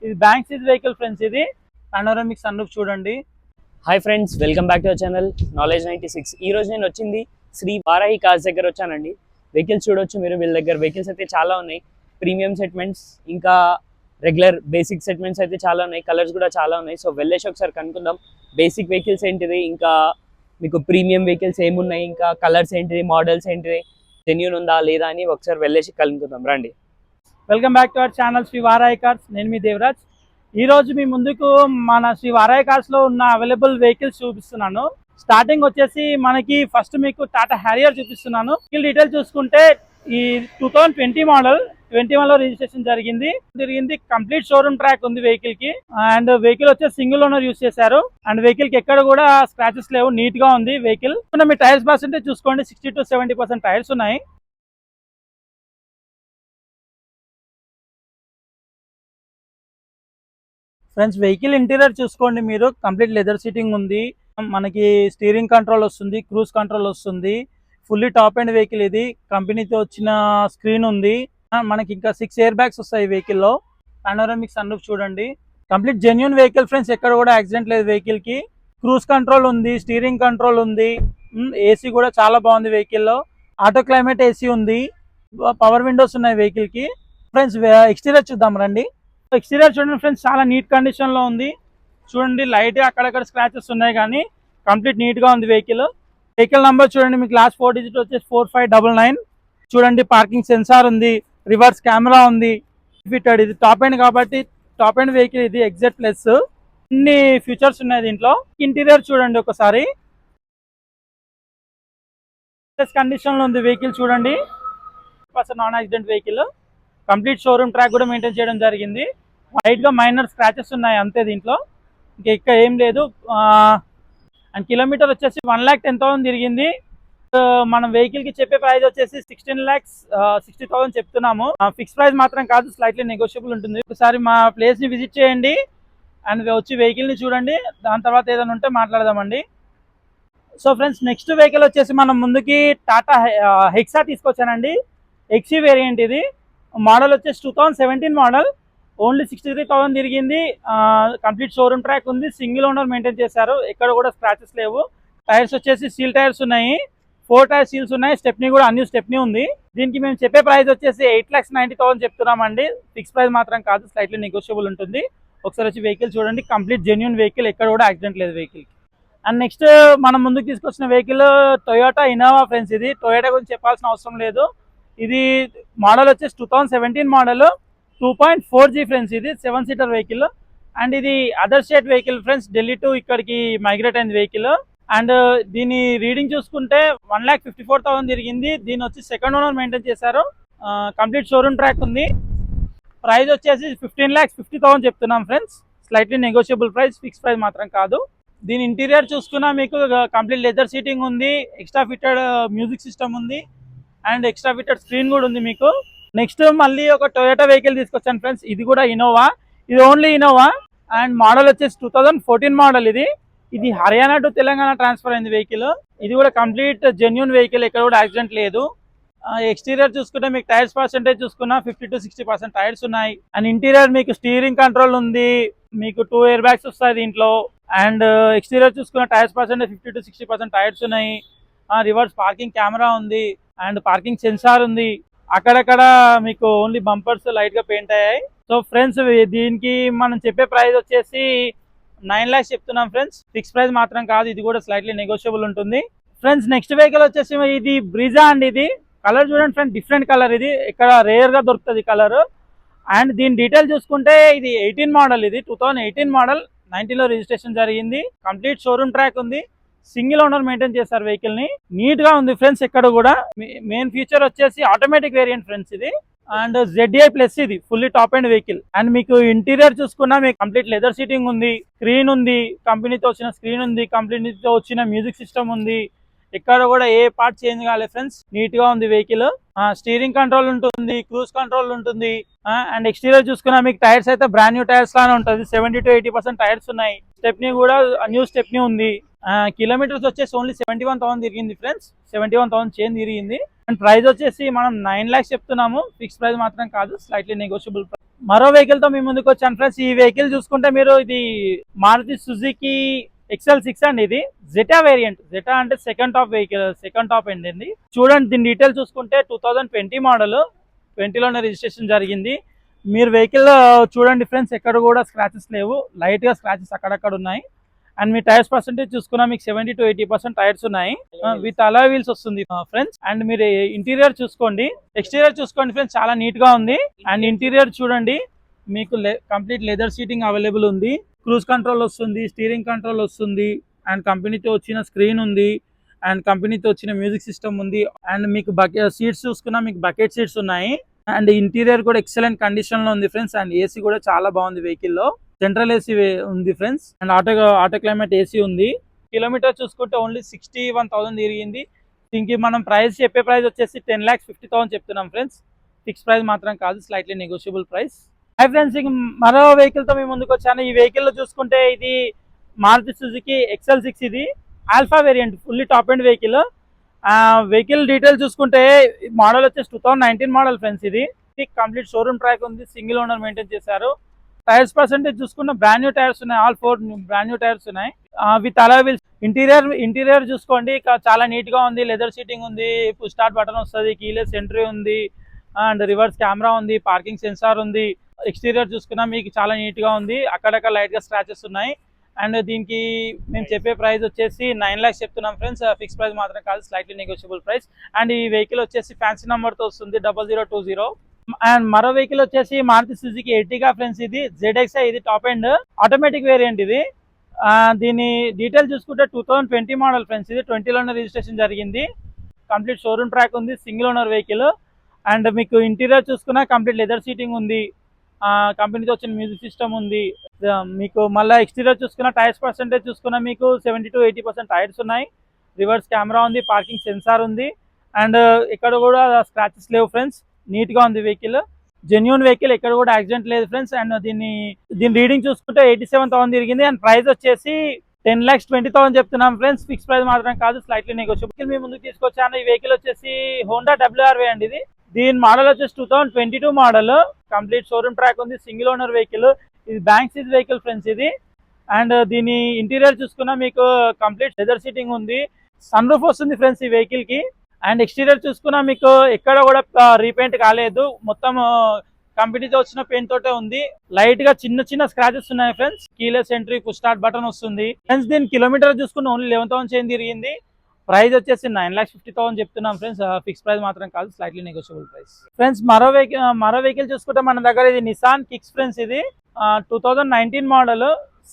ఇది bank seize vehicle friends. ఇది panoramic sun roof చూడండి. Hi friends, welcome back to our channel knowledge 96. ఈ రోజు నేను వచ్చింది శ్రీ వారాహి కార్స్ దగ్గర వచ్చానండి. వెహికల్స్ చూడొచ్చు మీరు. వీళ్ళ దగ్గర వెహికల్స్ అయితే చాలా ఉన్నాయి. ప్రీమియం సెగ్మెంట్స్ ఇంకా రెగ్యులర్ బేసిక్ సెగ్మెంట్స్ అయితే చాలా ఉన్నాయి. కలర్స్ కూడా చాలా ఉన్నాయి. సో వెళ్ళేసి ఒకసారి కనుక్కుందాం బేసిక్ వెహికల్స్ ఏంటిది, ఇంకా మీకు ప్రీమియం వెహికల్స్ ఏమున్నాయి, ఇంకా కలర్స్ ఏంటిది, మోడల్స్ ఏంటిది, జెన్యూన్ ఉందా లేదా అని ఒకసారి వెళ్ళేసి కనుక్కుందాం రండి. Welcome back to our channel Shri Varahi cars. నేను మీ దేవరాజ్. ఈ రోజు మీ ముందుకు మన శ్రీ వారాహి కార్స్ లో ఉన్న అవైలబుల్ వెహికల్స్ చూపిస్తున్నాను. స్టార్టింగ్ వచ్చేసి మనకి ఫస్ట్ మీకు టాటా హ్యారియర్ చూపిస్తున్నాను. వెహికల్ డీటెయిల్ చూసుకుంటే ఈ 2020 మోడల్ 21 లో రిజిస్ట్రేషన్ జరిగింది. కంప్లీట్ షోరూమ్ ట్రాక్ ఉంది వెహికల్ కి. అండ్ వెహికల్ వచ్చేసి సింగిల్ ఓనర్ యూస్ చేశారు. అండ్ వెహికల్ కి ఎక్కడ కూడా స్క్రాచెస్ లేవు. నీట్ గా ఉంది వెహికల్. మీ టైర్స్ పర్సెంటేజ్ చూసుకోండి, 60 to 70% టైర్స్ ఉన్నాయి. ఫ్రెండ్స్ వెహికల్ ఇంటీరియర్ చూసుకోండి మీరు. కంప్లీట్ లెదర్ సీటింగ్ ఉంది. మనకి స్టీరింగ్ కంట్రోల్ వస్తుంది, క్రూజ్ కంట్రోల్ వస్తుంది. Fully top end vehicle. ఇది కంపెనీతో వచ్చిన స్క్రీన్ ఉంది. మనకి ఇంకా 6 ఎయిర్ బ్యాగ్స్ వస్తాయి వెహికల్ లో. పానోరామిక్ సన్ రూఫ్ చూడండి. Complete genuine vehicle friends. ఎక్కడ కూడా యాక్సిడెంట్ లేదు వెహికల్ కి. క్రూజ్ కంట్రోల్ ఉంది, స్టీరింగ్ కంట్రోల్ ఉంది. ఏసీ కూడా చాలా బాగుంది వెహికల్ లో. ఆటో క్లైమేట్ ఏసీ ఉంది. పవర్ విండోస్ ఉన్నాయి వెహికల్ కి. ఫ్రెండ్స్ ఎక్స్టీరియర్ చూద్దాం రండి. ఎక్స్టీరియర్ చూడండి ఫ్రెండ్స్, చాలా నీట్ కండిషన్ లో ఉంది. చూడండి లైట్ గా అక్కడక్కడ స్క్రాచెస్ ఉన్నాయి, కానీ కంప్లీట్ నీట్ గా ఉంది వెహికల్. వెహికల్ నంబర్ చూడండి, మీకు లాస్ట్ 4 డిజిట్ వచ్చేసి 4599. చూడండి పార్కింగ్ సెన్సార్ ఉంది, రివర్స్ కెమెరా ఉంది. ఫిటెడ్. ఇది టాప్ ఎండ్ కాబట్టి టాప్ ఎండ్ వెహికల్. ఇది ఎగ్జాక్ట్ ప్లస్ అన్ని ఫీచర్స్ ఉన్నాయి దీంట్లో. ఇంటీరియర్ చూడండి ఒకసారి. కండిషన్ లో ఉంది వెహికల్ చూడండి. Non accident vehicle. Complete showroom track కూడా మెయింటైన్ చేయడం జరిగింది. లైట్ గా మైనర్ స్క్రాచెస్ ఉన్నాయి అంతే దీంట్లో, ఇంకా ఏం లేదు. అండ్ కిలోమీటర్ వచ్చేసి 1,10,000 తిరిగింది. మనం వెహికల్ కి చెప్పే ప్రైస్ వచ్చేసి 16,60,000 చెప్తున్నాము. ఫిక్స్ ప్రైస్ మాత్రం కాదు, స్లైట్లీ నెగోషియబుల్ ఉంటుంది. ఒకసారి మా ప్లేస్ ని విజిట్ చేయండి అండ్ వచ్చి వెహికల్ ని చూడండి. దాని తర్వాత ఏదైనా ఉంటే మాట్లాడదామండి. సో ఫ్రెండ్స్ నెక్స్ట్ వెహికల్ వచ్చేసి మనం ముందుకి టాటా హెక్సా తీసుకొచ్చానండి. ఎక్సీ వేరియంట్. ఇది మోడల్ వచ్చేసి 2017 మోడల్. ఓన్లీ 63,000 తిరిగింది. కంప్లీట్ షోరూమ్ ట్రాక్ ఉంది. సింగిల్ ఓనర్ మెయింటైన్ చేశారు. ఎక్కడ కూడా స్క్రాచెస్ లేవు. టైర్స్ వచ్చేసి సీల్ టైర్స్ ఉన్నాయి. 4 టైర్ సీల్స్ ఉన్నాయి. స్టెప్నీ కూడా అన్యూ స్టెప్నీ ఉంది. దీనికి మేము చెప్పే ప్రైస్ వచ్చేసి 8,90,000 చెప్తున్నామండి. ఫిక్స్ ప్రైస్ మాత్రం కాదు, స్లైట్లీ నెగోషియబుల్ ఉంటుంది. ఒకసారి వచ్చి వెహికల్ చూడండి. Complete genuine vehicle. ఎక్కడ కూడా యాక్సిడెంట్ లేదు వెహికల్. అండ్ నెక్స్ట్ మనం ముందుకు తీసుకొచ్చిన వెహికల్ టొయోటా ఇన్నోవా ఫ్రెండ్స్. ఇది టొయోటా గురించి చెప్పాల్సిన అవసరం లేదు. ఇది మోడల్ వచ్చేసి 2017 మోడల్. 2.4G friends. ఇది 7 సీటర్ వెహికల్. అండ్ ఇది other state vehicle friends. Delhi to ఇక్కడికి మైగ్రేట్ అయింది వెహికల్. అండ్ దీని రీడింగ్ చూసుకుంటే 1,54,000 తిరిగింది. దీని వచ్చి సెకండ్ ఓనర్ మెయింటైన్ చేశారు. కంప్లీట్ షోరూమ్ ట్రాక్ ఉంది. ప్రైస్ వచ్చేసి 15,50,000 చెప్తున్నాం friends. Slightly negotiable price, fix price మాత్రం కాదు. దీని ఇంటీరియర్ చూసుకున్నా మీకు కంప్లీట్ లెదర్ సీటింగ్ ఉంది. ఎక్స్ట్రా ఫిటెడ్ మ్యూజిక్ సిస్టమ్ ఉంది. అండ్ ఎక్స్ట్రా ఫిటెడ్ స్క్రీన్ కూడా ఉంది మీకు. నెక్స్ట్ మళ్ళీ ఒక టొయోటా వెహికల్ తీసుకొచ్చాను ఫ్రెండ్స్. ఇది కూడా ఇన్నోవా. ఇది ఓన్లీ ఇన్నోవా. అండ్ మోడల్ వచ్చేసి 2014 మోడల్. ఇది హర్యానా టు తెలంగాణ ట్రాన్స్ఫర్ అయింది వెహికల్. ఇది కూడా కంప్లీట్ జెన్యూన్ వెహికల్. ఎక్కడ కూడా యాక్సిడెంట్ లేదు. ఎక్స్టీరియర్ చూసుకుంటే మీకు టైర్స్ పర్సెంటేజ్ చూసుకున్నా 50 to 60% టైర్స్ ఉన్నాయి. అండ్ ఇంటీరియర్ మీకు స్టీరింగ్ కంట్రోల్ ఉంది. మీకు 2 ఎయిర్ బ్యాగ్స్ వస్తాయి దీంట్లో. అండ్ ఎక్స్టీరియర్ చూసుకున్న టైర్స్ పర్సెంటేజ్ 50 to 60% టైర్స్ ఉన్నాయి. రివర్స్ పార్కింగ్ కెమెరా ఉంది. అండ్ పార్కింగ్ సెన్సార్ ఉంది. అక్కడక్కడ మీకు ఓన్లీ బంపర్స్ లైట్ గా పెయింట్ అయ్యాయి. సో ఫ్రెండ్స్ దీనికి మనం చెప్పే ప్రైస్ వచ్చేసి 9 lakhs చెప్తున్నాం ఫ్రెండ్స్. ఫిక్స్ ప్రైస్ మాత్రం కాదు, ఇది కూడా స్లైట్లీ నెగోషియబుల్ ఉంటుంది. ఫ్రెండ్స్ నెక్స్ట్ వెహికల్ వచ్చేసి ఇది బ్రీజా అండి. ఇది కలర్ చూడండి ఫ్రెండ్స్, డిఫరెంట్ కలర్. ఇది ఇక్కడ రేర్ గా దొరుకుతుంది కలర్. అండ్ దీని డీటెయిల్ చూసుకుంటే ఇది 18 మోడల్. ఇది 2018 మోడల్. 19 లో రిజిస్ట్రేషన్ జరిగింది. కంప్లీట్ షోరూమ్ ట్రాక్ ఉంది. సింగిల్ ఓనర్ మెయింటైన్ చేస్తారు వెహికల్ ని. నీట్ గా ఉంది ఫ్రెండ్స్. ఎక్కడ కూడా మెయిన్ ఫీచర్ వచ్చేసి ఆటోమేటిక్ వేరియంట్ ఫ్రెండ్స్ ఇది. And ZDI plus. ఇది fully top end vehicle. And మీకు ఇంటీరియర్ చూసుకున్నా మీకు కంప్లీట్ లెదర్ సీటింగ్ ఉంది. స్క్రీన్ ఉంది. కంపెనీతో వచ్చిన స్క్రీన్ ఉంది. కంపెనీతో వచ్చిన మ్యూజిక్ సిస్టమ్ ఉంది. ఎక్కడ కూడా ఏ పార్ట్ చేంజ్ కాలేదు ఫ్రెండ్స్. నీట్ గా ఉంది వెహికల్. స్టీరింగ్ కంట్రోల్ ఉంటుంది, క్రూజ్ కంట్రోల్ ఉంటుంది. అండ్ ఎక్స్టీరియర్ చూసుకున్నా మీకు టైర్స్ అయితే బ్రాండ్ న్యూ టైర్స్ లానే ఉంటుంది. 70 to 80% టైర్స్ ఉన్నాయి. స్టెప్నీ కూడా న్యూ స్టెప్నీ ఉంది. కిలోమీటర్స్ వచ్చేసి ఓన్లీ 71,000 తిరిగింది ఫ్రెండ్స్, 71,000 చేంజ్ తిరిగింది. అండ్ ప్రైస్ వచ్చేసి మనం 9 lakhs చెప్తున్నాము, ఫిక్స్ ప్రైస్ మాత్రం కాదు, స్లైట్లీ నెగోషియబుల్. మరో వెహికల్ తో మీ ముందుకు వచ్చాను ఫ్రెండ్స్. ఈ వెహికల్ చూసుకుంటే మీరు ఇది మారుతి సుజుకి XL6 అండి. ఇది జెటా వేరియంట్. జెటా అంటే second top vehicle, second top అండి. చూడండి దీని డీటెయిల్ చూసుకుంటే 2020 మోడల్, 20లోనే రిజిస్ట్రేషన్ జరిగింది. మీరు వెహికల్ చూడండి ఫ్రెండ్స్, ఎక్కడ కూడా స్క్రాచెస్ లేవు, లైట్ గా స్క్రాచెస్ అక్కడక్కడ ఉన్నాయి. అండ్ మీ టైర్స్ పర్సెంటేజ్ చూసుకున్నా మీకు 70 to 80% టైర్స్ ఉన్నాయి. విత్ అలాయ్ వీల్స్ వస్తుంది ఫ్రెండ్స్. అండ్ మీరు ఇంటీరియర్ చూసుకోండి, ఎక్స్టీరియర్ చూసుకోండి ఫ్రెండ్స్, చాలా నీట్ గా ఉంది. అండ్ ఇంటీరియర్ చూడండి, మీకు కంప్లీట్ లెదర్ సీటింగ్ అవైలబుల్ ఉంది, క్రూజ్ కంట్రోల్ వస్తుంది, స్టీరింగ్ కంట్రోల్ వస్తుంది, అండ్ కంపెనీతో వచ్చిన స్క్రీన్ ఉంది, అండ్ కంపెనీతో వచ్చిన మ్యూజిక్ సిస్టమ్ ఉంది. అండ్ మీకు సీట్స్ చూసుకున్నా మీకు బకెట్ సీట్స్ ఉన్నాయి. అండ్ ఇంటీరియర్ కూడా ఎక్సలెంట్ కండిషన్ లో ఉంది ఫ్రెండ్స్. అండ్ ఏసీ కూడా చాలా బాగుంది వెహికల్ లో, సెంట్రల్ ఏసీ ఉంది friends. And auto climate AC ఉంది. కిలోమీటర్ చూసుకుంటే ఓన్లీ 61,000 తిరిగింది. దీనికి మనం ప్రైస్ చెప్పే ప్రైస్ వచ్చేసి 10,50,000 చెప్తున్నాం ఫ్రెండ్స్, ఫిక్స్ ప్రైస్ మాత్రం కాదు, slightly negotiable price. Hi friends, మరో వెహికల్ తో మేము ముందుకు వచ్చాను. ఈ వెహికల్ లో చూసుకుంటే ఇది మారుతి సుజుకి XL6, ఇది alpha variant, fully top end vehicle. Vehicle detail చూసుకుంటే మోడల్ వచ్చేసి 2019 మోడల్ ఫ్రెండ్స్. ఇది కంప్లీట్ షోరూమ్ ట్రాక్ ఉంది, సింగిల్ ఓనర్ మెయింటైన్ చేశారు. టైర్స్ పర్సెంటేజ్ చూసుకున్న బ్రాండ్ న్యూ టైర్స్ ఉన్నాయి, ఆల్ 4 బ్రాండ్ న్యూ టైర్స్ ఉన్నాయి విత్ అలాయ్ వీల్స్. ఇంటీరియర్ చూసుకోండి, చాలా నీట్ గా ఉంది, లెదర్ సీటింగ్ ఉంది, పుష్ స్టార్ట్ బటన్ వస్తుంది, కీలెస్ ఎంట్రీ ఉంది, అండ్ రివర్స్ కెమెరా ఉంది, పార్కింగ్ సెన్సార్ ఉంది. ఎక్స్టీరియర్ చూసుకున్నా మీకు చాలా నీట్ గా ఉంది, అక్కడక్కడ లైట్ గా స్క్రాచెస్ ఉన్నాయి. అండ్ దీనికి మేము చెప్పే ప్రైస్ వచ్చేసి 9 lakhs చెప్తున్నాం ఫ్రెండ్స్, ఫిక్స్ ప్రైస్ మాత్రం కాదు, స్లైట్లీ నెగోషియబుల్ ప్రైస్. అండ్ ఈ వెహికల్ వచ్చేసి ఫ్యాన్సీ నెంబర్ తో వస్తుంది, 0020. అండ్ మరో వెహికల్ వచ్చేసి మారుతి సుజుకి ఎర్టిగా ఫ్రెండ్స్. ఇది ZXi, ఇది టాప్ ఎండ్ ఆటోమేటిక్ వేరియంట్. ఇది దీని డీటెయిల్ చూసుకుంటే 2020 మోడల్ ఫ్రెండ్స్. ఇది 20లోనే రిజిస్ట్రేషన్ జరిగింది, కంప్లీట్ షోరూమ్ ట్రాక్ ఉంది, సింగిల్ ఓనర్ వెహికల్. అండ్ మీకు ఇంటీరియర్ చూసుకున్నా కంప్లీట్ లెదర్ సీటింగ్ ఉంది, కంపెనీతో వచ్చిన మ్యూజిక్ సిస్టమ్ ఉంది. మీకు మళ్ళీ ఎక్స్టీరియర్ చూసుకున్న టైర్స్ పర్సెంటేజ్ చూసుకున్నా మీకు 70 to 80% టైర్స్ ఉన్నాయి, రివర్స్ కెమెరా ఉంది, పార్కింగ్ సెన్సార్ ఉంది. అండ్ ఇక్కడ కూడా స్క్రాచెస్ లేవు ఫ్రెండ్స్, నీట్ గా ఉంది వెహికల్, జెన్యూన్ వెహికల్, ఎక్కడ కూడా యాక్సిడెంట్ లేదు ఫ్రెండ్స్. అండ్ దీని రీడింగ్ చూసుకుంటే 87,000 తిరిగింది. అండ్ ప్రైస్ వచ్చేసి 10,20,000 చెప్తున్నాం ఫ్రెండ్స్, ఫిక్స్ ప్రైస్ మాత్రం కాదు, స్లైట్లీ నెగోషియబుల్. మీ ముందుకు తీసుకొచ్చాను. ఈ వెహికల్ వచ్చేసి హోండా WRV అండి. ఇది దీని మోడల్ వచ్చేసి 2022 మోడల్, కంప్లీట్ షోరూమ్ ట్రాక్ ఉంది, సింగిల్ ఓనర్ వెహికల్. ఇది బ్యాంక్ సీజ్ వెహికల్ ఫ్రెండ్స్ ఇది. అండ్ దీని ఇంటీరియర్ చూసుకున్నా మీకు కంప్లీట్ లెదర్ సీటింగ్ ఉంది, సన్ రూఫ్ వస్తుంది ఫ్రెండ్స్ ఈ వెహికల్ కి. అండ్ ఎక్స్టీరియర్ చూసుకున్నా మీకు ఎక్కడ కూడా రీపెయింట్ కాలేదు, మొత్తం కంపెనీతో వచ్చిన పెయింట్ తోటే ఉంది. లైట్ గా చిన్న స్క్రాచెస్ ఉన్నాయి friends, keyless entry, push start button వస్తుంది ఫ్రెండ్స్. దీని కిలోమీటర్ చూసుకున్న ఓన్లీ 11,000 చేంజ్ తిరిగింది. ప్రైస్ వచ్చేసి 9,50,000 చెప్తున్నాం ఫ్రెండ్స్, ఫిక్స్ ప్రైస్ మాత్రం కాదు, స్లైట్లీ నెగోషియబుల్ ప్రైస్. ఫ్రెండ్స్ మరో వెహికల్ చూసుకుంటే మన దగ్గర ఇది నిసాన్ కిక్స్ ఫ్రెండ్స్. ఇది 2019 మోడల్,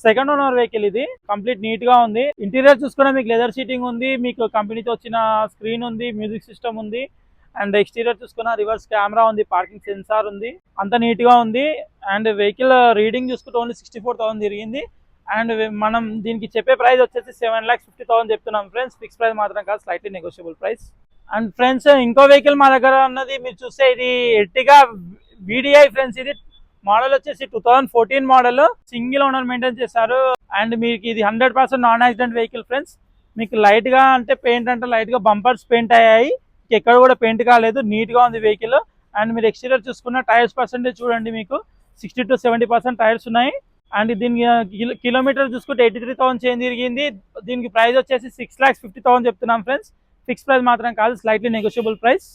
సెకండ్ ఓనర్ వెహికల్. ఇది కంప్లీట్ నీట్ గా ఉంది. ఇంటీరియర్ చూసుకున్నా మీకు లెదర్ సీటింగ్ ఉంది, మీకు కంపెనీతో వచ్చిన స్క్రీన్ ఉంది, మ్యూజిక్ సిస్టమ్ ఉంది. అండ్ ఎక్స్టీరియర్ చూసుకున్నా రివర్స్ కెమెరా ఉంది, పార్కింగ్ సెన్సార్ ఉంది, అంత నీట్ గా ఉంది. అండ్ వెహికల్ రీడింగ్ చూసుకుంటే ఓన్లీ 64,000 తిరిగింది. అండ్ మనం దీనికి చెప్పే ప్రైస్ వచ్చేసి 7,50,000 చెప్తున్నాం ఫ్రెండ్స్, ఫిక్స్ ప్రైస్ మాత్రం కాదు, slightly negotiable price. And friends ఇంకో వెహికల్ మా దగ్గర ఉన్నది మీరు చూస్తే ఇది ఎర్టిగా VDI ఫ్రెండ్స్. ఇది మోడల్ వచ్చేసి 2014 మోడల్, సింగిల్ ఓనర్ మెయింటైన్ చేశారు. అండ్ మీకు ఇది 100% నాన్ యాక్సిడెంట్ వెహికల్ ఫ్రెండ్స్. మీకు లైట్ గా అంటే పెయింట్ అంటే లైట్ గా బంపర్స్ పెయింట్ అయ్యాయి, ఎక్కడ కూడా పెయింట్ కాలేదు, నీట్ గా ఉంది వెహికల్. అండ్ మీరు ఎక్స్టీరియర్ చూసుకున్న టైర్స్ పర్సెంటేజ్ చూడండి, మీకు 60 to 70% టైర్స్ ఉన్నాయి. అండ్ దీని కిలోమీటర్ చూసుకుంటే 83,000 చేంజ్ తిరిగింది. దీనికి ప్రైస్ వచ్చేసి 6,50,000 చెప్తున్నాం ఫ్రెండ్స్, ఫిక్స్ ప్రైస్ మాత్రం కాదు, స్లైట్లీ నెగోషియబుల్ ప్రైస్.